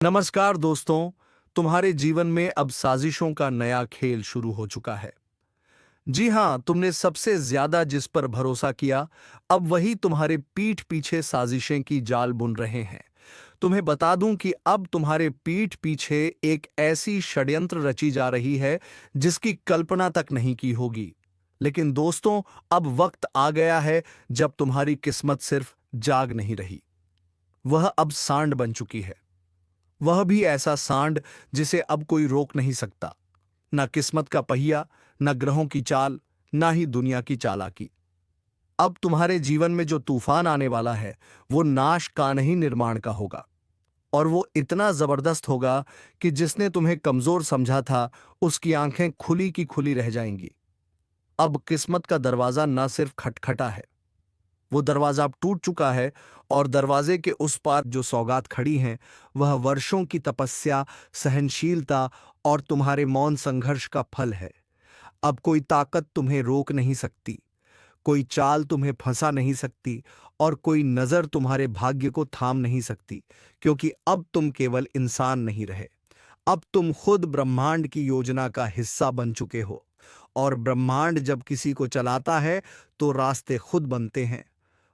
नमस्कार दोस्तों, तुम्हारे जीवन में अब साजिशों का नया खेल शुरू हो चुका है। जी हाँ, तुमने सबसे ज्यादा जिस पर भरोसा किया, अब वही तुम्हारे पीठ पीछे साजिशें की जाल बुन रहे हैं। तुम्हें बता दूं कि अब तुम्हारे पीठ पीछे एक ऐसी षड्यंत्र रची जा रही है जिसकी कल्पना तक नहीं की होगी। लेकिन दोस्तों, अब वक्त आ गया है जब तुम्हारी किस्मत सिर्फ जाग नहीं रही, वह अब सांड बन चुकी है। वह भी ऐसा सांड जिसे अब कोई रोक नहीं सकता। ना किस्मत का पहिया, ना ग्रहों की चाल, ना ही दुनिया की चालाकी। अब तुम्हारे जीवन में जो तूफान आने वाला है, वो नाश का नहीं, निर्माण का होगा। और वो इतना जबरदस्त होगा कि जिसने तुम्हें कमजोर समझा था, उसकी आंखें खुली की खुली रह जाएंगी। अब किस्मत का दरवाजा ना सिर्फ खटखटा है, वो दरवाजा अब टूट चुका है। और दरवाजे के उस पार जो सौगात खड़ी हैं, वह वर्षों की तपस्या, सहनशीलता और तुम्हारे मौन संघर्ष का फल है। अब कोई ताकत तुम्हें रोक नहीं सकती, कोई चाल तुम्हें फंसा नहीं सकती, और कोई नजर तुम्हारे भाग्य को थाम नहीं सकती। क्योंकि अब तुम केवल इंसान नहीं रहे, अब तुम खुद ब्रह्मांड की योजना का हिस्सा बन चुके हो। और ब्रह्मांड जब किसी को चलाता है, तो रास्ते खुद बनते हैं,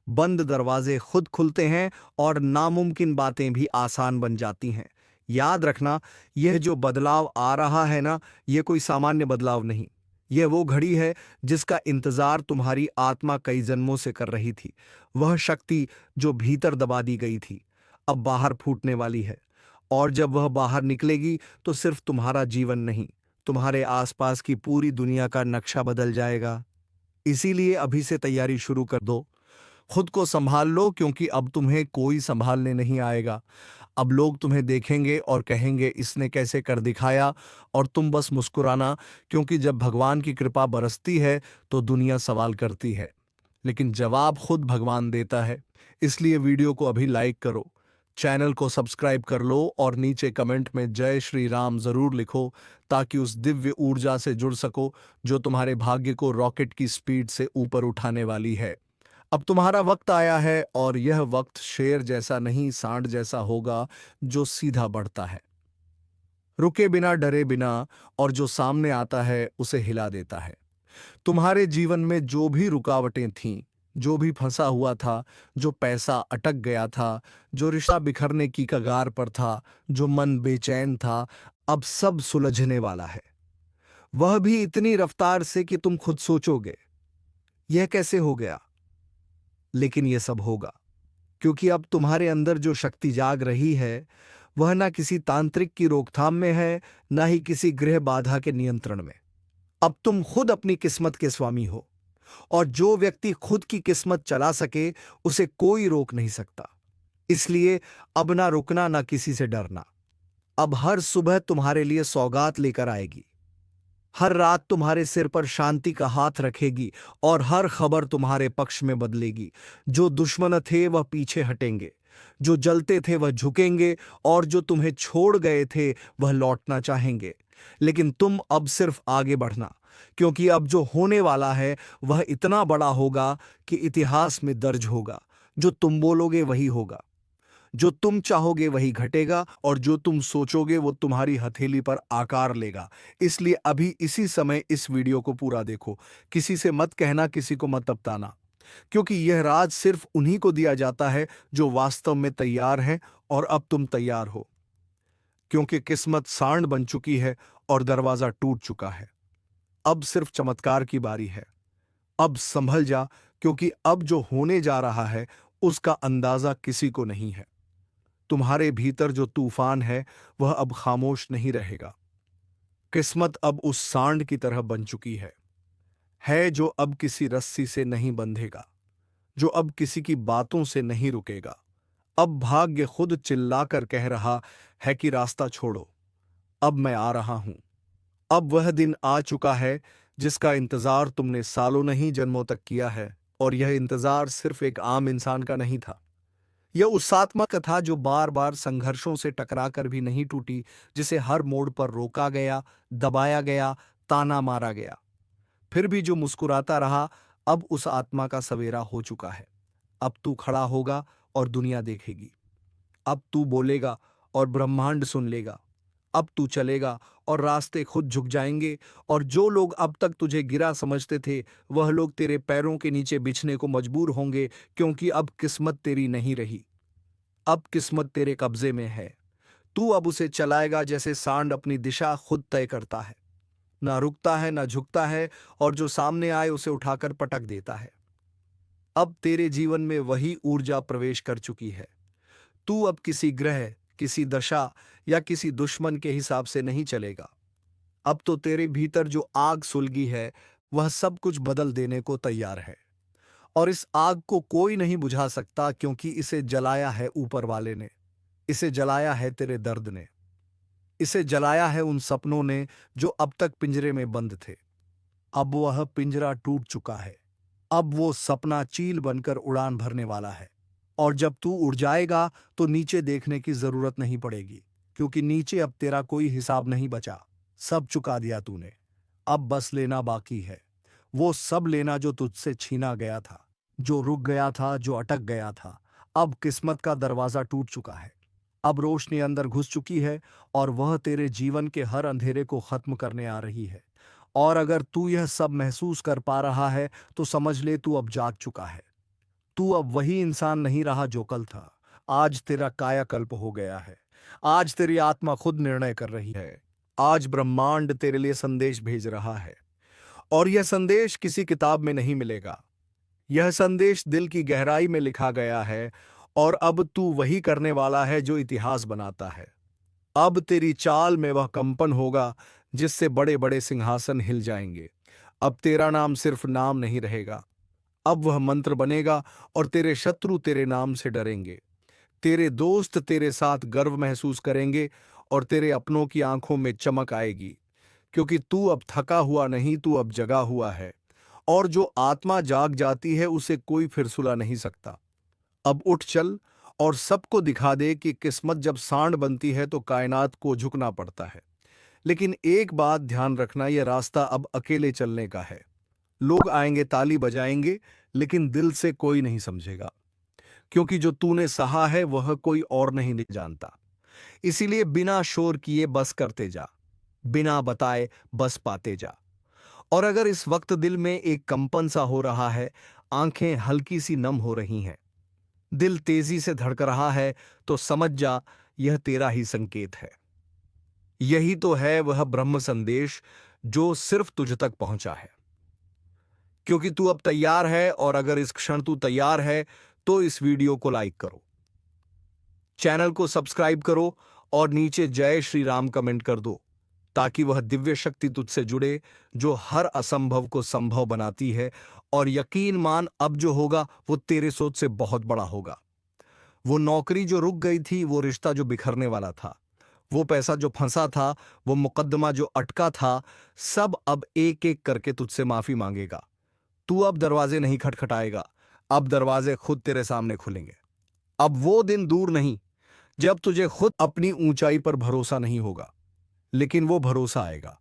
बंद दरवाजे खुद खुलते हैं, और नामुमकिन बातें भी आसान बन जाती हैं। याद रखना, यह जो बदलाव आ रहा है ना, यह कोई सामान्य बदलाव नहीं। यह वो घड़ी है जिसका इंतजार तुम्हारी आत्मा कई जन्मों से कर रही थी। वह शक्ति जो भीतर दबा दी गई थी, अब बाहर फूटने वाली है। और जब वह बाहर निकलेगी, तो सिर्फ तुम्हारा जीवन नहीं, तुम्हारे आसपास की पूरी दुनिया का नक्शा बदल जाएगा। इसीलिए अभी से तैयारी शुरू कर दो। खुद को संभाल लो, क्योंकि अब तुम्हें कोई संभालने नहीं आएगा। अब लोग तुम्हें देखेंगे और कहेंगे, इसने कैसे कर दिखाया। और तुम बस मुस्कुराना, क्योंकि जब भगवान की कृपा बरसती है, तो दुनिया सवाल करती है, लेकिन जवाब खुद भगवान देता है। इसलिए वीडियो को अभी लाइक करो, चैनल को सब्सक्राइब कर लो, और नीचे कमेंट में जय श्री राम जरूर लिखो, ताकि उस दिव्य ऊर्जा से जुड़ सको जो तुम्हारे भाग्य को रॉकेट की स्पीड से ऊपर उठाने वाली है। अब तुम्हारा वक्त आया है, और यह वक्त शेर जैसा नहीं, सांड जैसा होगा, जो सीधा बढ़ता है, रुके बिना, डरे बिना, और जो सामने आता है उसे हिला देता है। तुम्हारे जीवन में जो भी रुकावटें थीं, जो भी फंसा हुआ था, जो पैसा अटक गया था, जो रिश्ता बिखरने की कगार पर था, जो मन बेचैन था, अब सब सुलझने वाला है। वह भी इतनी रफ्तार से कि तुम खुद सोचोगे, यह कैसे हो गया। लेकिन यह सब होगा, क्योंकि अब तुम्हारे अंदर जो शक्ति जाग रही है, वह ना किसी तांत्रिक की रोकथाम में है, ना ही किसी गृह बाधा के नियंत्रण में। अब तुम खुद अपनी किस्मत के स्वामी हो, और जो व्यक्ति खुद की किस्मत चला सके, उसे कोई रोक नहीं सकता। इसलिए अब ना रुकना, ना किसी से डरना। अब हर सुबह तुम्हारे लिए सौगात लेकर आएगी, हर रात तुम्हारे सिर पर शांति का हाथ रखेगी, और हर खबर तुम्हारे पक्ष में बदलेगी। जो दुश्मन थे वह पीछे हटेंगे, जो जलते थे वह झुकेंगे, और जो तुम्हें छोड़ गए थे वह लौटना चाहेंगे। लेकिन तुम अब सिर्फ आगे बढ़ना, क्योंकि अब जो होने वाला है वह इतना बड़ा होगा कि इतिहास में दर्ज होगा। जो तुम बोलोगे वही होगा, जो तुम चाहोगे वही घटेगा, और जो तुम सोचोगे वो तुम्हारी हथेली पर आकार लेगा। इसलिए अभी इसी समय इस वीडियो को पूरा देखो, किसी से मत कहना, किसी को मत बताना, क्योंकि यह राज सिर्फ उन्हीं को दिया जाता है जो वास्तव में तैयार हैं। और अब तुम तैयार हो, क्योंकि किस्मत सांड बन चुकी है और दरवाजा टूट चुका है। अब सिर्फ चमत्कार की बारी है। अब संभल जा, क्योंकि अब जो होने जा रहा है उसका अंदाजा किसी को नहीं है। तुम्हारे भीतर जो तूफान है, वह अब खामोश नहीं रहेगा। किस्मत अब उस सांड की तरह बन चुकी है जो अब किसी रस्सी से नहीं बंधेगा, जो अब किसी की बातों से नहीं रुकेगा। अब भाग्य खुद चिल्लाकर कह रहा है कि रास्ता छोड़ो, अब मैं आ रहा हूं। अब वह दिन आ चुका है जिसका इंतजार तुमने सालों नहीं, जन्मों तक किया है। और यह इंतजार सिर्फ एक आम इंसान का नहीं था, यह उस आत्मा का था जो बार बार संघर्षों से टकराकर भी नहीं टूटी, जिसे हर मोड़ पर रोका गया, दबाया गया, ताना मारा गया, फिर भी जो मुस्कुराता रहा। अब उस आत्मा का सवेरा हो चुका है। अब तू खड़ा होगा और दुनिया देखेगी। अब तू बोलेगा और ब्रह्मांड सुन लेगा। अब तू चलेगा और रास्ते खुद झुक जाएंगे, और जो लोग अब तक तुझे गिरा समझते थे वह लोग तेरे पैरों के नीचे बिछने को मजबूर होंगे, क्योंकि अब किस्मत तेरी नहीं रही। अब किस्मत तेरे कब्जे में है। तू अब उसे चलाएगा जैसे सांड अपनी दिशा खुद तय करता है, ना रुकता है ना झुकता है, और जो सामने आए उसे उठाकर पटक देता है। अब तेरे जीवन में वही ऊर्जा प्रवेश कर चुकी है। तू अब किसी ग्रह, किसी दशा या किसी दुश्मन के हिसाब से नहीं चलेगा। अब तो तेरे भीतर जो आग सुलगी है वह सब कुछ बदल देने को तैयार है, और इस आग को कोई नहीं बुझा सकता, क्योंकि इसे जलाया है ऊपर वाले ने। इसे जलाया है तेरे दर्द ने। इसे जलाया है उन सपनों ने जो अब तक पिंजरे में बंद थे। अब वह पिंजरा टूट चुका है। अब वो सपना चील बनकर उड़ान भरने वाला है, और जब तू उड़ जाएगा तो नीचे देखने की जरूरत नहीं पड़ेगी, क्योंकि नीचे अब तेरा कोई हिसाब नहीं बचा। सब चुका दिया तूने। अब बस लेना बाकी है, वो सब लेना जो तुझसे छीना गया था, जो रुक गया था, जो अटक गया था। अब किस्मत का दरवाजा टूट चुका है। अब रोशनी अंदर घुस चुकी है, और वह तेरे जीवन के हर अंधेरे को खत्म करने आ रही है। और अगर तू यह सब महसूस कर पा रहा है तो समझ ले तू अब जाग चुका है। तू अब वही इंसान नहीं रहा जो कल था। आज तेरा कायाकल्प हो गया है। आज तेरी आत्मा खुद निर्णय कर रही है। आज ब्रह्मांड तेरे लिए संदेश भेज रहा है, और यह संदेश किसी किताब में नहीं मिलेगा। यह संदेश दिल की गहराई में लिखा गया है, और अब तू वही करने वाला है जो इतिहास बनाता है। अब तेरी चाल में वह कंपन होगा जिससे बड़े बड़े सिंहासन हिल जाएंगे। अब तेरा नाम सिर्फ नाम नहीं रहेगा, अब वह मंत्र बनेगा, और तेरे शत्रु तेरे नाम से डरेंगे। तेरे दोस्त तेरे साथ गर्व महसूस करेंगे, और तेरे अपनों की आंखों में चमक आएगी, क्योंकि तू अब थका हुआ नहीं, तू अब जगा हुआ है। और जो आत्मा जाग जाती है उसे कोई फिर सुला नहीं सकता। अब उठ चल और सबको दिखा दे कि किस्मत जब सांड बनती है तो कायनात को झुकना पड़ता है। लेकिन एक बात ध्यान रखना, यह रास्ता अब अकेले चलने का है। लोग आएंगे, ताली बजाएंगे, लेकिन दिल से कोई नहीं समझेगा, क्योंकि जो तूने सहा है वह कोई और नहीं जानता। इसीलिए बिना शोर किए बस करते जा, बिना बताए बस पाते जा। और अगर इस वक्त दिल में एक कंपन सा हो रहा है, आंखें हल्की सी नम हो रही हैं, दिल तेजी से धड़क रहा है, तो समझ जा यह तेरा ही संकेत है। यही तो है वह ब्रह्म संदेश जो सिर्फ तुझ तक पहुंचा है, क्योंकि तू अब तैयार है। और अगर इस क्षण तू तैयार है तो इस वीडियो को लाइक करो, चैनल को सब्सक्राइब करो, और नीचे जय श्री राम कमेंट कर दो, ताकि वह दिव्य शक्ति तुझसे जुड़े जो हर असंभव को संभव बनाती है। और यकीन मान, अब जो होगा वो तेरे सोच से बहुत बड़ा होगा। वो नौकरी जो रुक गई थी, वो रिश्ता जो बिखरने वाला था, वो पैसा जो फंसा था, वो मुकद्दमा जो अटका था, सब अब एक एक करके तुझसे माफी मांगेगा। तू अब दरवाजे नहीं खटखटाएगा, अब दरवाजे खुद तेरे सामने खुलेंगे। अब वो दिन दूर नहीं जब तुझे खुद अपनी ऊंचाई पर भरोसा नहीं होगा, लेकिन वो भरोसा आएगा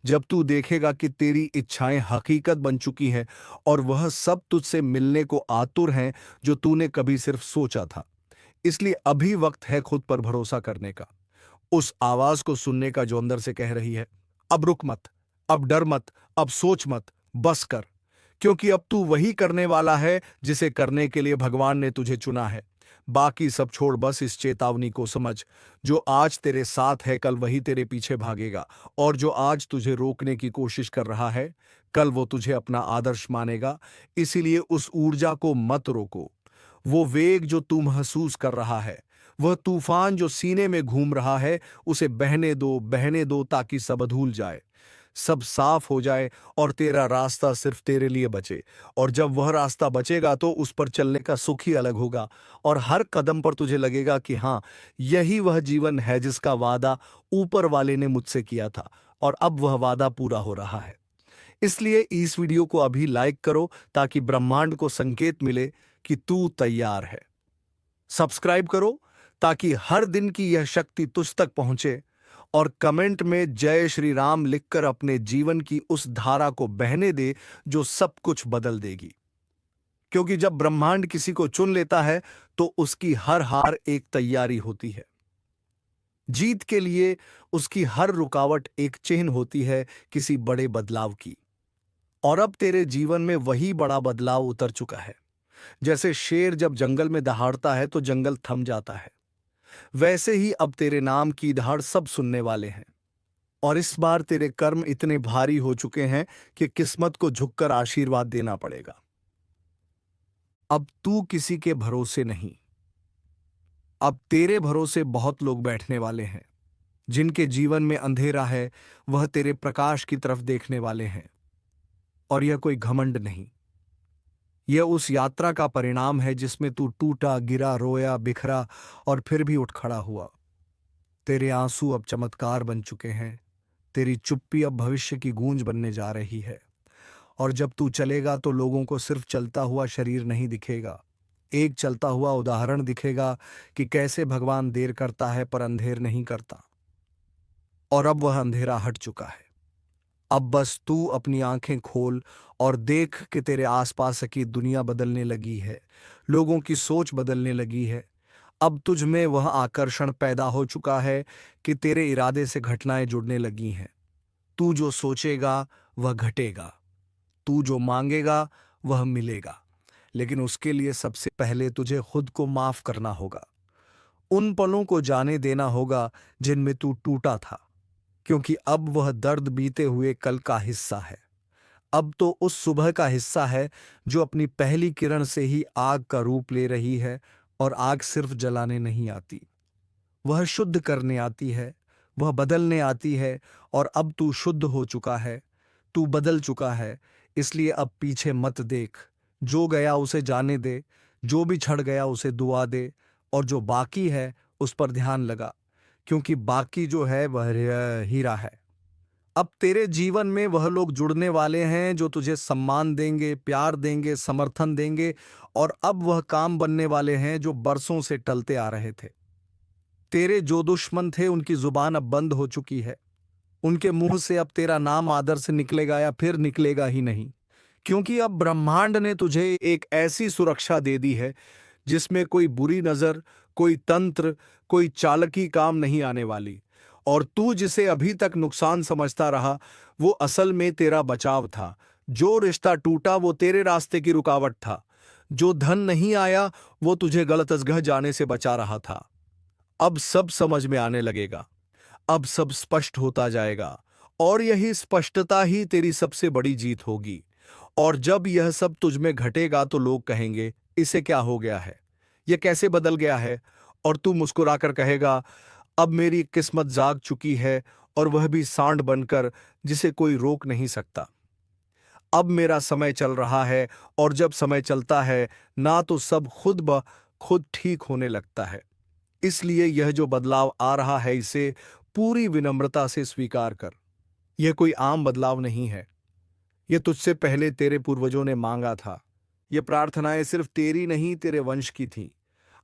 जब तू देखेगा कि तेरी इच्छाएं हकीकत बन चुकी हैं, और वह सब तुझसे मिलने को आतुर हैं जो तूने कभी सिर्फ सोचा था। इसलिए अभी वक्त है खुद पर भरोसा करने का, उस आवाज को सुनने का जो अंदर से कह रही है, अब रुक मत, अब डर मत, अब सोच मत, बस कर। क्योंकि अब तू वही करने वाला है जिसे करने के लिए भगवान ने तुझे चुना है। बाकी सब छोड़, बस इस चेतावनी को समझ, जो आज तेरे साथ है कल वही तेरे पीछे भागेगा, और जो आज तुझे रोकने की कोशिश कर रहा है कल वो तुझे अपना आदर्श मानेगा। इसीलिए उस ऊर्जा को मत रोको। वो वेग जो तू महसूस कर रहा है, वह तूफान जो सीने में घूम रहा है, उसे बहने दो, ताकि सब धूल जाए, सब साफ हो जाए, और तेरा रास्ता सिर्फ तेरे लिए बचे। और जब वह रास्ता बचेगा तो उस पर चलने का सुख ही अलग होगा, और हर कदम पर तुझे लगेगा कि हाँ, यही वह जीवन है जिसका वादा ऊपर वाले ने मुझसे किया था, और अब वह वादा पूरा हो रहा है। इसलिए इस वीडियो को अभी लाइक करो, ताकि ब्रह्मांड को संकेत मिले कि तू तैयार है। सब्सक्राइब करो ताकि हर दिन की यह शक्ति तुझ तक पहुंचे, और कमेंट में जय श्री राम लिखकर अपने जीवन की उस धारा को बहने दे जो सब कुछ बदल देगी। क्योंकि जब ब्रह्मांड किसी को चुन लेता है तो उसकी हर हार एक तैयारी होती है। जीत के लिए उसकी हर रुकावट एक चिन्ह होती है किसी बड़े बदलाव की। और अब तेरे जीवन में वही बड़ा बदलाव उतर चुका है। जैसे शेर जब जंगल में दहाड़ता है तो जंगल थम जाता है, वैसे ही अब तेरे नाम की दहाड़ सब सुनने वाले हैं। और इस बार तेरे कर्म इतने भारी हो चुके हैं कि किस्मत को झुककर आशीर्वाद देना पड़ेगा। अब तू किसी के भरोसे नहीं, अब तेरे भरोसे बहुत लोग बैठने वाले हैं। जिनके जीवन में अंधेरा है वह तेरे प्रकाश की तरफ देखने वाले हैं। और यह कोई घमंड नहीं, यह उस यात्रा का परिणाम है जिसमें तू टूटा, गिरा, रोया, बिखरा और फिर भी उठ खड़ा हुआ। तेरे आंसू अब चमत्कार बन चुके हैं, तेरी चुप्पी अब भविष्य की गूंज बनने जा रही है। और जब तू चलेगा तो लोगों को सिर्फ चलता हुआ शरीर नहीं दिखेगा, एक चलता हुआ उदाहरण दिखेगा कि कैसे भगवान देर करता है पर अंधेर नहीं करता। और अब वह अंधेरा हट चुका है। अब बस तू अपनी आंखें खोल और देख कि तेरे आसपास की दुनिया बदलने लगी है, लोगों की सोच बदलने लगी है। अब तुझ में वह आकर्षण पैदा हो चुका है कि तेरे इरादे से घटनाएं जुड़ने लगी हैं। तू जो सोचेगा वह घटेगा, तू जो मांगेगा वह मिलेगा। लेकिन उसके लिए सबसे पहले तुझे खुद को माफ करना होगा। उन पलों को जाने देना होगा जिनमें तू टूटा था, क्योंकि अब वह दर्द बीते हुए कल का हिस्सा है। अब तो उस सुबह का हिस्सा है जो अपनी पहली किरण से ही आग का रूप ले रही है। और आग सिर्फ जलाने नहीं आती, वह शुद्ध करने आती है, वह बदलने आती है। और अब तू शुद्ध हो चुका है, तू बदल चुका है। इसलिए अब पीछे मत देख, जो गया उसे जाने दे, जो भी छड़ गया उसे दुआ दे। और जो बाकी है उस पर ध्यान लगा, क्योंकि बाकी जो है वह हीरा है। अब तेरे जीवन में वह लोग जुड़ने वाले हैं जो तुझे सम्मान देंगे, प्यार देंगे, समर्थन देंगे। और अब वह काम बनने वाले हैं जो बरसों से टलते आ रहे थे। तेरे जो दुश्मन थे उनकी जुबान अब बंद हो चुकी है, उनके मुंह से अब तेरा नाम आदर से निकलेगा या फिर निकलेगा ही नहीं। क्योंकि अब ब्रह्मांड ने तुझे एक ऐसी सुरक्षा दे दी है जिसमें कोई बुरी नजर, कोई तंत्र, कोई चालाकी काम नहीं आने वाली। और तू जिसे अभी तक नुकसान समझता रहा वो असल में तेरा बचाव था। जो रिश्ता टूटा वो तेरे रास्ते की रुकावट था। जो धन नहीं आया वो तुझे गलत जगह जाने से बचा रहा था। अब सब समझ में आने लगेगा, अब सब स्पष्ट होता जाएगा। और यही स्पष्टता ही तेरी सबसे बड़ी जीत होगी। और जब यह सब तुझ में घटेगा तो लोग कहेंगे, इसे क्या हो गया है, यह कैसे बदल गया है। और तू मुस्कुराकर कहेगा, अब मेरी किस्मत जाग चुकी है, और वह भी सांड बनकर जिसे कोई रोक नहीं सकता। अब मेरा समय चल रहा है, और जब समय चलता है ना तो सब खुद ब खुद ठीक होने लगता है। इसलिए यह जो बदलाव आ रहा है इसे पूरी विनम्रता से स्वीकार कर। यह कोई आम बदलाव नहीं है, यह तुझसे पहले तेरे पूर्वजों ने मांगा था। ये प्रार्थनाएं सिर्फ तेरी नहीं तेरे वंश की थीं।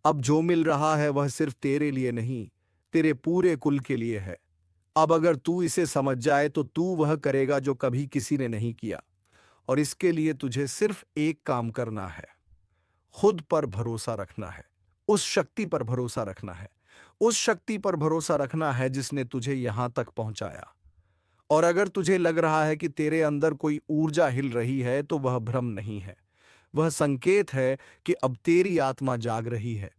अब जो मिल रहा है वह सिर्फ तेरे लिए नहीं, तेरे पूरे कुल के लिए है। अब अगर तू इसे समझ जाए तो तू वह करेगा जो कभी किसी ने नहीं किया। और इसके लिए तुझे सिर्फ एक काम करना है, खुद पर भरोसा रखना है, उस शक्ति पर भरोसा रखना है, उस शक्ति पर भरोसा रखना है जिसने तुझे यहां तक पहुंचाया। और अगर तुझे लग रहा है कि तेरे अंदर कोई ऊर्जा हिल रही है तो वह भ्रम नहीं है, वह संकेत है कि अब तेरी आत्मा जाग रही है।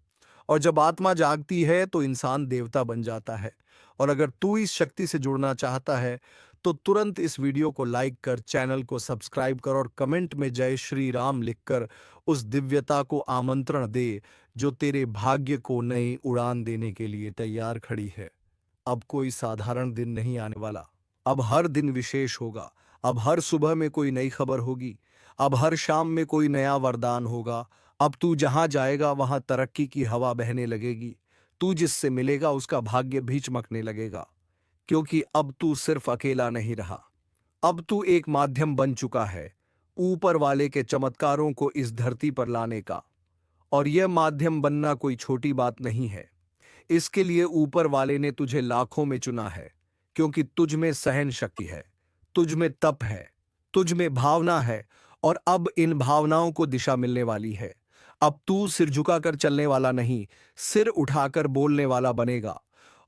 और जब आत्मा जागती है तो इंसान देवता बन जाता है। और अगर तू इस शक्ति से जुड़ना चाहता है तो तुरंत इस वीडियो को लाइक कर, चैनल को सब्सक्राइब कर और कमेंट में जय श्री राम लिखकर उस दिव्यता को आमंत्रण दे जो तेरे भाग्य को नई उड़ान देने के लिए तैयार खड़ी है। अब कोई साधारण दिन नहीं आने वाला, अब हर दिन विशेष होगा। अब हर सुबह में कोई नई खबर होगी, अब हर शाम में कोई नया वरदान होगा। अब तू जहां जाएगा वहां तरक्की की हवा बहने लगेगी। तू जिससे मिलेगा उसका भाग्य भी चमकने लगेगा। क्योंकि अब तू सिर्फ अकेला नहीं रहा, अब तू एक माध्यम बन चुका है ऊपर वाले के चमत्कारों को इस धरती पर लाने का। और यह माध्यम बनना कोई छोटी बात नहीं है। इसके लिए ऊपर वाले ने तुझे लाखों में चुना है, क्योंकि तुझ में सहन शक्ति है, तुझ में तप है, तुझ में भावना है। और अब इन भावनाओं को दिशा मिलने वाली है। अब तू सिर झुकाकर चलने वाला नहीं, सिर उठाकर बोलने वाला बनेगा।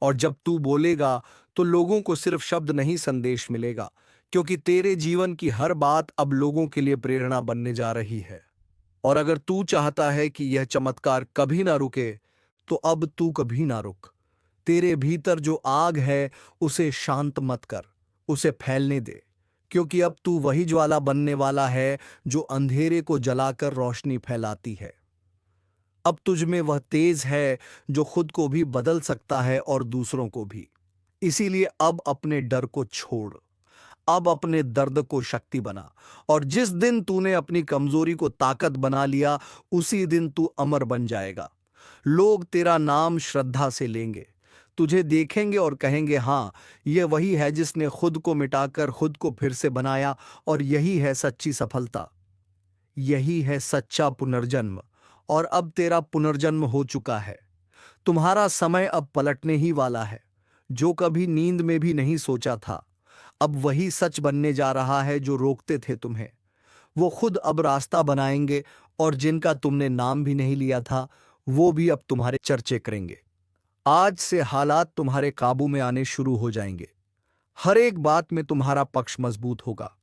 और जब तू बोलेगा तो लोगों को सिर्फ शब्द नहीं संदेश मिलेगा, क्योंकि तेरे जीवन की हर बात अब लोगों के लिए प्रेरणा बनने जा रही है। और अगर तू चाहता है कि यह चमत्कार कभी ना रुके, तो अब तू कभी ना रुक। तेरे भीतर जो आग है उसे शांत मत कर, उसे फैलने दे, क्योंकि अब तू वही ज्वाला बनने वाला है जो अंधेरे को जलाकर रोशनी फैलाती है। अब तुझ में वह तेज है जो खुद को भी बदल सकता है और दूसरों को भी। इसीलिए अब अपने डर को छोड़, अब अपने दर्द को शक्ति बना, और जिस दिन तूने अपनी कमजोरी को ताकत बना लिया, उसी दिन तू अमर बन जाएगा। लोग तेरा नाम श्रद्धा से लेंगे, तुझे देखेंगे और कहेंगे, हाँ, यह वही है जिसने खुद को मिटाकर खुद को फिर से बनाया, और यही है सच्ची सफलता, यही है सच्चा पुनर्जन्म। और अब तेरा पुनर्जन्म हो चुका है। तुम्हारा समय अब पलटने ही वाला है। जो कभी नींद में भी नहीं सोचा था, अब वही सच बनने जा रहा है जो रोकते थे तुम्हें। वो खुद अब रास्ता बनाएंगे, और जिनका तुमने नाम भी नहीं लिया था, वो भी अब तुम्हारे चर्चे करेंगे। आज से हालात तुम्हारे काबू में आने शुरू हो जाएंगे। हर एक बात में तुम्हारा पक्ष मजबूत होगा,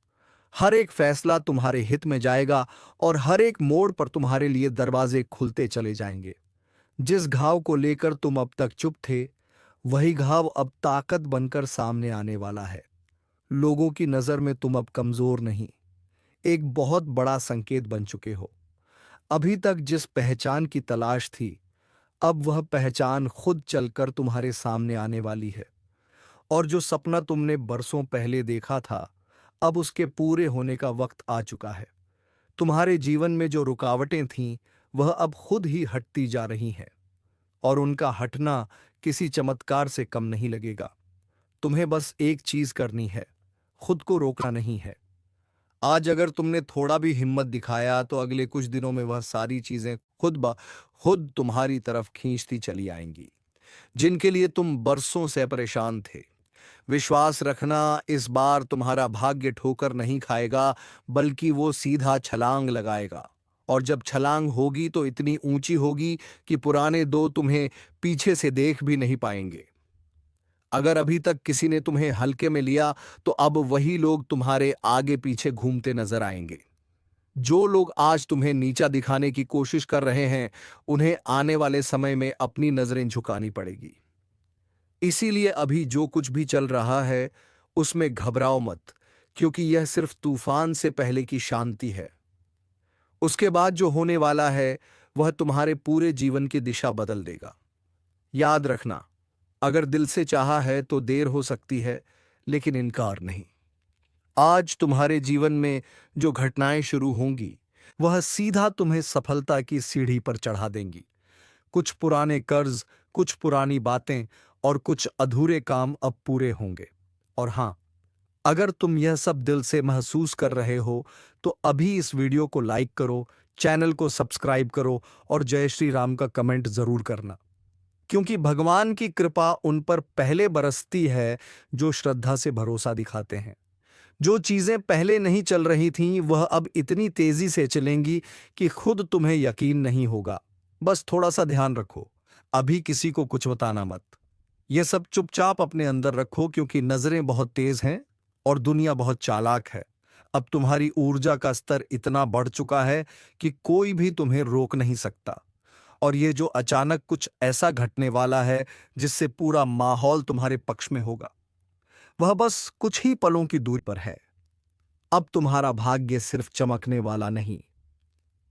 हर एक फैसला तुम्हारे हित में जाएगा, और हर एक मोड़ पर तुम्हारे लिए दरवाजे खुलते चले जाएंगे। जिस घाव को लेकर तुम अब तक चुप थे, वही घाव अब ताकत बनकर सामने आने वाला है। लोगों की नजर में तुम अब कमजोर नहीं, एक बहुत बड़ा संकेत बन चुके हो। अभी तक जिस पहचान की तलाश थी, अब वह पहचान खुद चलकर तुम्हारे सामने आने वाली है। और जो सपना तुमने बरसों पहले देखा था, अब उसके पूरे होने का वक्त आ चुका है। तुम्हारे जीवन में जो रुकावटें थीं, वह अब खुद ही हटती जा रही हैं, और उनका हटना किसी चमत्कार से कम नहीं लगेगा। तुम्हें बस एक चीज करनी है, खुद को रोकना नहीं है। आज अगर तुमने थोड़ा भी हिम्मत दिखाया, तो अगले कुछ दिनों में वह सारी चीजें खुद ब खुद तुम्हारी तरफ खींचती चली आएंगी, जिनके लिए तुम बरसों से परेशान थे। विश्वास रखना, इस बार तुम्हारा भाग्य ठोकर नहीं खाएगा, बल्कि वो सीधा छलांग लगाएगा। और जब छलांग होगी तो इतनी ऊंची होगी कि पुराने दो तुम्हें पीछे से देख भी नहीं पाएंगे। अगर अभी तक किसी ने तुम्हें हल्के में लिया, तो अब वही लोग तुम्हारे आगे पीछे घूमते नजर आएंगे। जो लोग आज तुम्हें नीचा दिखाने की कोशिश कर रहे हैं, उन्हें आने वाले समय में अपनी नजरें झुकानी पड़ेगी। इसीलिए अभी जो कुछ भी चल रहा है, उसमें घबराओ मत, क्योंकि यह सिर्फ तूफान से पहले की शांति है। उसके बाद जो होने वाला है, वह तुम्हारे पूरे जीवन की दिशा बदल देगा। याद रखना, अगर दिल से चाहा है तो देर हो सकती है, लेकिन इनकार नहीं। आज तुम्हारे जीवन में जो घटनाएं शुरू होंगी, वह सीधा तुम्हें सफलता की सीढ़ी पर चढ़ा देंगी। कुछ पुराने कर्ज, कुछ पुरानी बातें और कुछ अधूरे काम अब पूरे होंगे। और हां, अगर तुम यह सब दिल से महसूस कर रहे हो, तो अभी इस वीडियो को लाइक करो, चैनल को सब्सक्राइब करो, और जय श्री राम का कमेंट जरूर करना, क्योंकि भगवान की कृपा उन पर पहले बरसती है जो श्रद्धा से भरोसा दिखाते हैं। जो चीजें पहले नहीं चल रही थीं, वह अब इतनी तेजी से चलेंगी कि खुद तुम्हें यकीन नहीं होगा। बस थोड़ा सा ध्यान रखो, अभी किसी को कुछ बताना मत। यह सब चुपचाप अपने अंदर रखो, क्योंकि नजरें बहुत तेज हैं और दुनिया बहुत चालाक है। अब तुम्हारी ऊर्जा का स्तर इतना बढ़ चुका है कि कोई भी तुम्हें रोक नहीं सकता। और ये जो अचानक कुछ ऐसा घटने वाला है जिससे पूरा माहौल तुम्हारे पक्ष में होगा, वह बस कुछ ही पलों की दूरी पर है। अब तुम्हारा भाग्य सिर्फ चमकने वाला नहीं,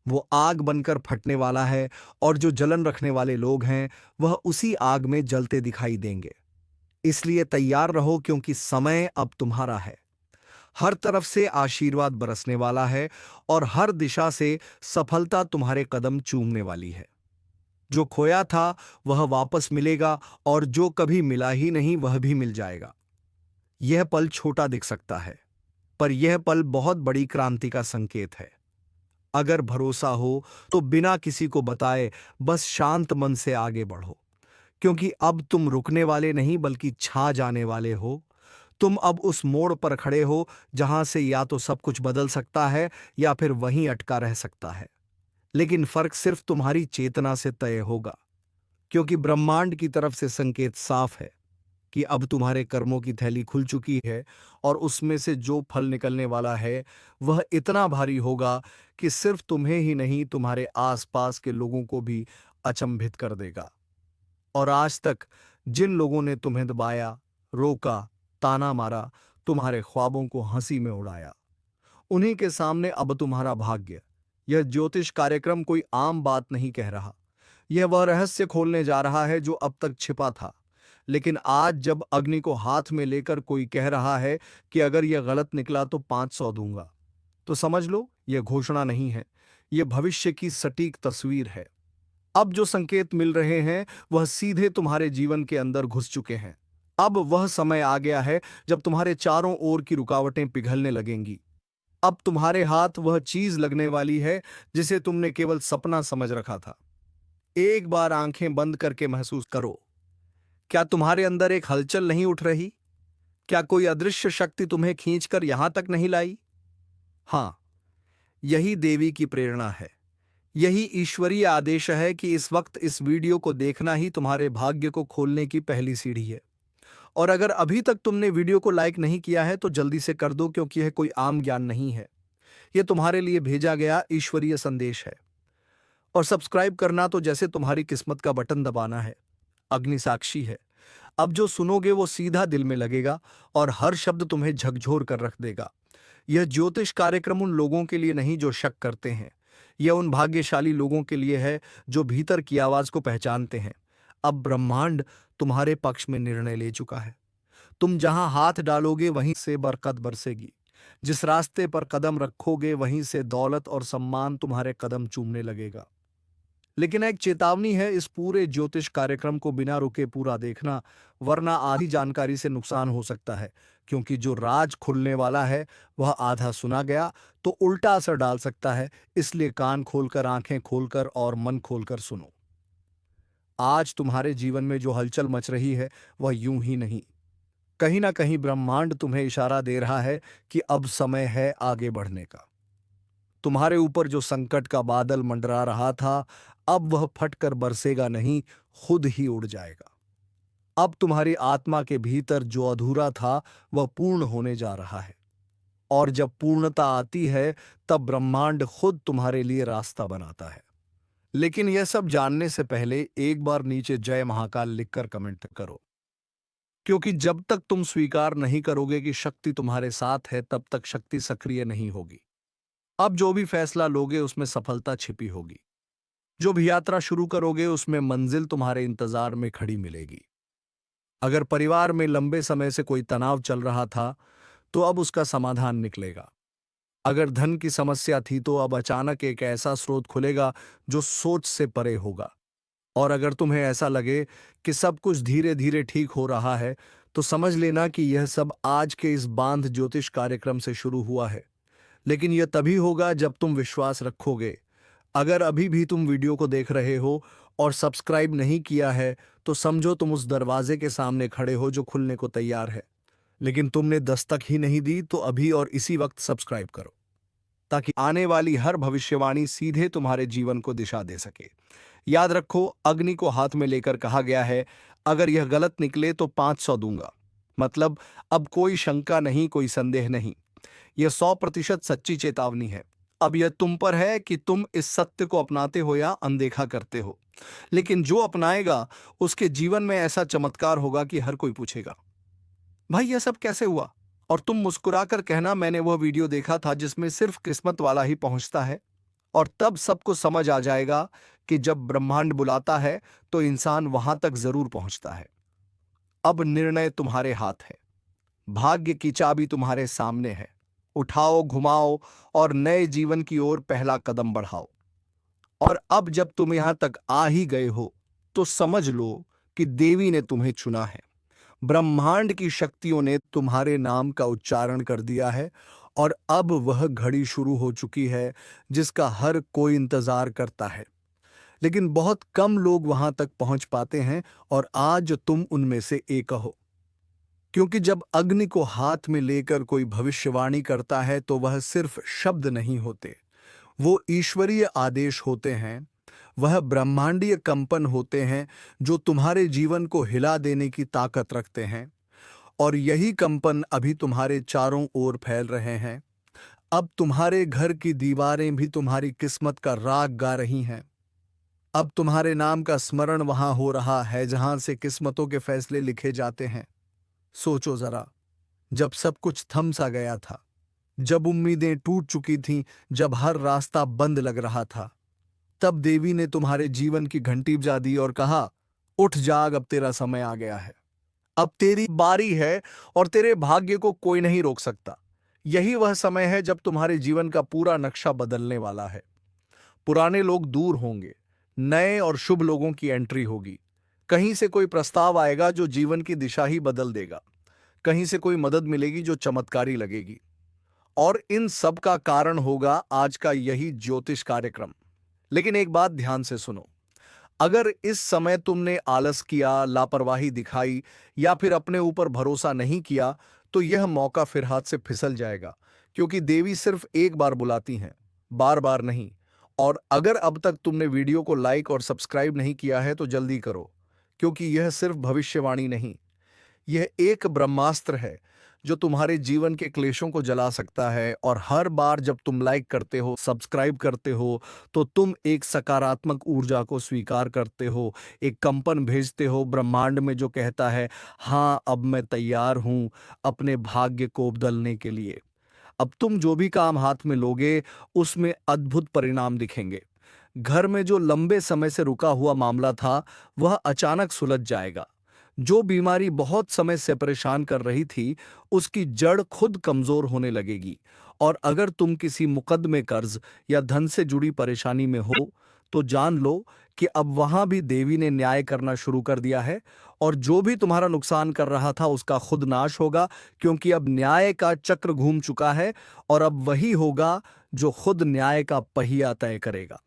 वो आग बनकर फटने वाला है, और जो जलन रखने वाले लोग हैं, वह उसी आग में जलते दिखाई देंगे। इसलिए तैयार रहो, क्योंकि समय अब तुम्हारा है। हर तरफ से आशीर्वाद बरसने वाला है, और हर दिशा से सफलता तुम्हारे कदम चूमने वाली है। जो खोया था वह वापस मिलेगा, और जो कभी मिला ही नहीं वह भी मिल जाएगा। यह पल छोटा दिख सकता है, पर यह पल बहुत बड़ी क्रांति का संकेत है। अगर भरोसा हो तो बिना किसी को बताए बस शांत मन से आगे बढ़ो, क्योंकि अब तुम रुकने वाले नहीं बल्कि छा जाने वाले हो। तुम अब उस मोड़ पर खड़े हो जहां से या तो सब कुछ बदल सकता है या फिर वहीं अटका रह सकता है। लेकिन फर्क सिर्फ तुम्हारी चेतना से तय होगा, क्योंकि ब्रह्मांड की तरफ से संकेत साफ है। कि अब तुम्हारे कर्मों की थैली खुल चुकी है और उसमें से जो फल निकलने वाला है वह इतना भारी होगा कि सिर्फ तुम्हें ही नहीं तुम्हारे आसपास के लोगों को भी अचंभित कर देगा। और आज तक जिन लोगों ने तुम्हें दबाया, रोका, ताना मारा, तुम्हारे ख्वाबों को हंसी में उड़ाया, उन्हीं के सामने अब तुम्हारा भाग्य। यह ज्योतिष कार्यक्रम कोई आम बात नहीं कह रहा। यह वह रहस्य खोलने जा रहा है जो अब तक छिपा था। लेकिन आज जब अग्नि को हाथ में लेकर कोई कह रहा है कि अगर यह गलत निकला तो 500 दूंगा, तो समझ लो यह घोषणा नहीं है, यह भविष्य की सटीक तस्वीर है। अब जो संकेत मिल रहे हैं वह सीधे तुम्हारे जीवन के अंदर घुस चुके हैं। अब वह समय आ गया है जब तुम्हारे चारों ओर की रुकावटें पिघलने लगेंगी। अब तुम्हारे हाथ वह चीज लगने वाली है जिसे तुमने केवल सपना समझ रखा था। एक बार आंखें बंद करके महसूस करो, क्या तुम्हारे अंदर एक हलचल नहीं उठ रही? क्या कोई अदृश्य शक्ति तुम्हें खींचकर यहां तक नहीं लाई? हां, यही देवी की प्रेरणा है। यही ईश्वरीय आदेश है कि इस वक्त इस वीडियो को देखना ही तुम्हारे भाग्य को खोलने की पहली सीढ़ी है। और अगर अभी तक तुमने वीडियो को लाइक नहीं किया है तो जल्दी से कर दो, क्योंकि यह कोई आम ज्ञान नहीं है। यह तुम्हारे लिए भेजा गया ईश्वरीय संदेश है। और सब्सक्राइब करना तो जैसे तुम्हारी किस्मत का बटन दबाना है। अग्नि साक्षी है, अब जो सुनोगे वो सीधा दिल में लगेगा और हर शब्द तुम्हें झकझोर कर रख देगा। यह ज्योतिष कार्यक्रम उन लोगों के लिए नहीं जो शक करते हैं। यह उन भाग्यशाली लोगों के लिए है जो भीतर की आवाज को पहचानते हैं। अब ब्रह्मांड तुम्हारे पक्ष में निर्णय ले चुका है। तुम जहां हाथ डालोगे वहीं से बरकत बरसेगी। जिस रास्ते पर कदम रखोगे वहीं से दौलत और सम्मान तुम्हारे कदम चूमने लगेगा। लेकिन एक चेतावनी है, इस पूरे ज्योतिष कार्यक्रम को बिना रुके पूरा देखना, वरना आधी जानकारी से नुकसान हो सकता है। क्योंकि जो राज खुलने वाला है वह आधा सुना गया तो उल्टा असर डाल सकता है। इसलिए कान खोलकर, आंखें खोलकर और मन खोलकर सुनो। आज तुम्हारे जीवन में जो हलचल मच रही है वह यूं ही नहीं, कहीं ना कहीं ब्रह्मांड तुम्हें इशारा दे रहा है कि अब समय है आगे बढ़ने का। तुम्हारे ऊपर जो संकट का बादल मंडरा रहा था, अब वह फटकर बरसेगा नहीं, खुद ही उड़ जाएगा। अब तुम्हारी आत्मा के भीतर जो अधूरा था वह पूर्ण होने जा रहा है। और जब पूर्णता आती है तब ब्रह्मांड खुद तुम्हारे लिए रास्ता बनाता है। लेकिन यह सब जानने से पहले एक बार नीचे जय महाकाल लिखकर कमेंट करो। क्योंकि जब तक तुम स्वीकार नहीं करोगे कि शक्ति तुम्हारे साथ है, तब तक शक्ति सक्रिय नहीं होगी। अब जो भी फैसला लोगे उसमें सफलता छिपी होगी। जो भी यात्रा शुरू करोगे उसमें मंजिल तुम्हारे इंतजार में खड़ी मिलेगी। अगर परिवार में लंबे समय से कोई तनाव चल रहा था तो अब उसका समाधान निकलेगा। अगर धन की समस्या थी तो अब अचानक एक ऐसा स्रोत खुलेगा जो सोच से परे होगा। और अगर तुम्हें ऐसा लगे कि सब कुछ धीरे धीरे ठीक हो रहा है तो समझ लेना कि यह सब आज के इस बांध ज्योतिष कार्यक्रम से शुरू हुआ है। लेकिन यह तभी होगा जब तुम विश्वास रखोगे। अगर अभी भी तुम वीडियो को देख रहे हो और सब्सक्राइब नहीं किया है तो समझो तुम उस दरवाजे के सामने खड़े हो जो खुलने को तैयार है, लेकिन तुमने दस्तक ही नहीं दी। तो अभी और इसी वक्त सब्सक्राइब करो ताकि आने वाली हर भविष्यवाणी सीधे तुम्हारे जीवन को दिशा दे सके। याद रखो, अग्नि को हाथ में लेकर कहा गया है, अगर यह गलत निकले तो 500 दूंगा। मतलब अब कोई शंका नहीं, कोई संदेह नहीं। यह 100% सच्ची चेतावनी है। अब यह तुम पर है कि तुम इस सत्य को अपनाते हो या अनदेखा करते हो। लेकिन जो अपनाएगा उसके जीवन में ऐसा चमत्कार होगा कि हर कोई पूछेगा, भाई यह सब कैसे हुआ? और तुम मुस्कुराकर कहना, मैंने वह वीडियो देखा था जिसमें सिर्फ किस्मत वाला ही पहुंचता है। और तब सबको समझ आ जाएगा कि जब ब्रह्मांड बुलाता है तो इंसान वहां तक जरूर पहुंचता है। अब निर्णय तुम्हारे हाथ है। भाग्य की चाबी तुम्हारे सामने है। उठाओ, घुमाओ और नए जीवन की ओर पहला कदम बढ़ाओ। और अब जब तुम यहां तक आ ही गए हो तो समझ लो कि देवी ने तुम्हें चुना है। ब्रह्मांड की शक्तियों ने तुम्हारे नाम का उच्चारण कर दिया है और अब वह घड़ी शुरू हो चुकी है जिसका हर कोई इंतजार करता है। लेकिन बहुत कम लोग वहां तक पहुंच पाते हैं और आज तुम उनमें से एक हो। क्योंकि जब अग्नि को हाथ में लेकर कोई भविष्यवाणी करता है तो वह सिर्फ शब्द नहीं होते, वो ईश्वरीय आदेश होते हैं। वह ब्रह्मांडीय कंपन होते हैं जो तुम्हारे जीवन को हिला देने की ताकत रखते हैं। और यही कंपन अभी तुम्हारे चारों ओर फैल रहे हैं। अब तुम्हारे घर की दीवारें भी तुम्हारी किस्मत का राग गा रही हैं। अब तुम्हारे नाम का स्मरण वहां हो रहा है जहां से किस्मतों के फैसले लिखे जाते हैं। सोचो जरा, जब सब कुछ थम सा गया था, जब उम्मीदें टूट चुकी थीं, जब हर रास्ता बंद लग रहा था, तब देवी ने तुम्हारे जीवन की घंटी बजा दी और कहा, उठ जाग, अब तेरा समय आ गया है। अब तेरी बारी है और तेरे भाग्य को कोई नहीं रोक सकता। यही वह समय है जब तुम्हारे जीवन का पूरा नक्शा बदलने वाला है। पुराने लोग दूर होंगे, नए और शुभ लोगों की एंट्री होगी। कहीं से कोई प्रस्ताव आएगा जो जीवन की दिशा ही बदल देगा। कहीं से कोई मदद मिलेगी जो चमत्कारी लगेगी। और इन सब का कारण होगा आज का यही ज्योतिष कार्यक्रम। लेकिन एक बात ध्यान से सुनो, अगर इस समय तुमने आलस किया, लापरवाही दिखाई या फिर अपने ऊपर भरोसा नहीं किया, तो यह मौका फिर हाथ से फिसल जाएगा। क्योंकि देवी सिर्फ एक बार बुलाती हैं, बार बार नहीं। और अगर अब तक तुमने वीडियो को लाइक और सब्सक्राइब नहीं किया है तो जल्दी करो, क्योंकि यह सिर्फ भविष्यवाणी नहीं, यह एक ब्रह्मास्त्र है जो तुम्हारे जीवन के क्लेशों को जला सकता है। और हर बार जब तुम लाइक करते हो, सब्सक्राइब करते हो, तो तुम एक सकारात्मक ऊर्जा को स्वीकार करते हो, एक कंपन भेजते हो ब्रह्मांड में जो कहता है, हाँ अब मैं तैयार हूं अपने भाग्य को बदलने के लिए। अब तुम जो भी काम हाथ में लोगे उसमें अद्भुत परिणाम दिखेंगे। घर में जो लंबे समय से रुका हुआ मामला था वह अचानक सुलझ जाएगा। जो बीमारी बहुत समय से परेशान कर रही थी उसकी जड़ खुद कमजोर होने लगेगी। और अगर तुम किसी मुकदमे, कर्ज या धन से जुड़ी परेशानी में हो तो जान लो कि अब वहां भी देवी ने न्याय करना शुरू कर दिया है। और जो भी तुम्हारा नुकसान कर रहा था उसका खुद नाश होगा, क्योंकि अब न्याय का चक्र घूम चुका है और अब वही होगा जो खुद न्याय का पहिया तय करेगा।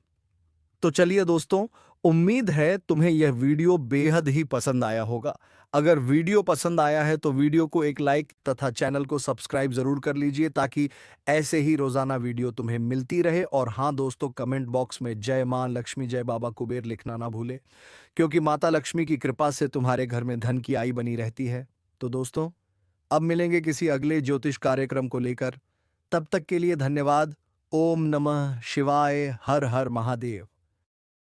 तो चलिए दोस्तों, उम्मीद है तुम्हें यह वीडियो बेहद ही पसंद आया होगा। अगर वीडियो पसंद आया है तो वीडियो को एक लाइक तथा चैनल को सब्सक्राइब जरूर कर लीजिए, ताकि ऐसे ही रोजाना वीडियो तुम्हें मिलती रहे। और हाँ दोस्तों, कमेंट बॉक्स में जय मां लक्ष्मी, जय बाबा कुबेर लिखना ना भूले, क्योंकि माता लक्ष्मी की कृपा से तुम्हारे घर में धन की आई बनी रहती है। तो दोस्तों, अब मिलेंगे किसी अगले ज्योतिष कार्यक्रम को लेकर। तब तक के लिए धन्यवाद। ओम नमः शिवाय। हर हर महादेव।